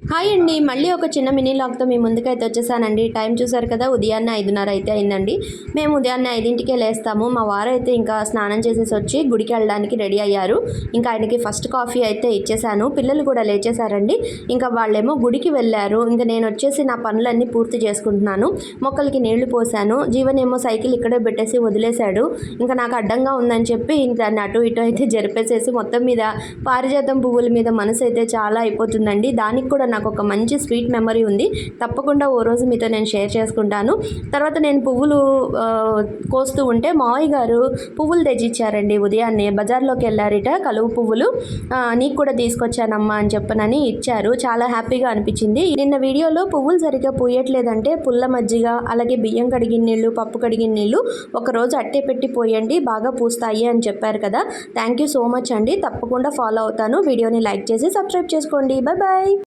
Hi అండి. మళ్ళీ ఒక చిన్న మినీ లాగ్తో మీ ముందుకైతే వచ్చేసానండి. టైం చూసారు కదా, ఉదయాన్నే 5:30 అయితే అయిందండి. మేము ఉదయాన్నే 5ంటికే లేస్తాము. మా వారైతే ఇంకా స్నానం చేసేసి వచ్చి గుడికి వెళ్ళడానికి రెడీ అయ్యారు. ఇంకా ఆయనకి ఫస్ట్ కాఫీ అయితే ఇచ్చేసాను. పిల్లలు కూడా లేచేశారండి. ఇంకా వాళ్ళేమో గుడికి వెళ్ళారు. ఇంకా నేను వచ్చేసి నా పనులన్నీ పూర్తి చేసుకుంటున్నాను. మొక్కలకి నీళ్లు పోసాను. జీవనేమో సైకిల్ ఇక్కడే పెట్టేసి వదిలేశాడు. ఇంకా నాకు అడ్డంగా ఉందని చెప్పి దాన్ని అటు ఇటు అయితే జరిపేసేసి మొత్తం మీద పారిజాతం పువ్వుల మీద మనసు అయితే చాలా అయిపోతుందండి. దానికి కూడా నాకు ఒక మంచి స్వీట్ మెమరీ ఉంది. తప్పకుండా ఓ రోజు మీతో నేను షేర్ చేసుకుంటాను. తర్వాత నేను పువ్వులు కోస్తూ ఉంటే మావయ్య గారు పువ్వులు తెచ్చిచ్చారండి. ఉదయాన్నే బజార్లోకి వెళ్ళారిట. కలువ పువ్వులు నీకు కూడా తీసుకొచ్చానమ్మా అని చెప్పనని ఇచ్చారు. చాలా హ్యాపీగా అనిపించింది. నిన్న వీడియోలో పువ్వులు సరిగ్గా పూయట్లేదంటే పుల్ల మజ్జిగ, అలాగే బియ్యం కడిగిన నీళ్ళు, పప్పు కడిగిన నీళ్ళు ఒకరోజు అట్టే పెట్టి పోయండి, బాగా పూస్తాయి అని చెప్పారు కదా. థ్యాంక్ యూ సో మచ్ అండి. తప్పకుండా ఫాలో అవుతాను. వీడియోని లైక్ చేసి సబ్స్క్రైబ్ చేసుకోండి. Bye bye.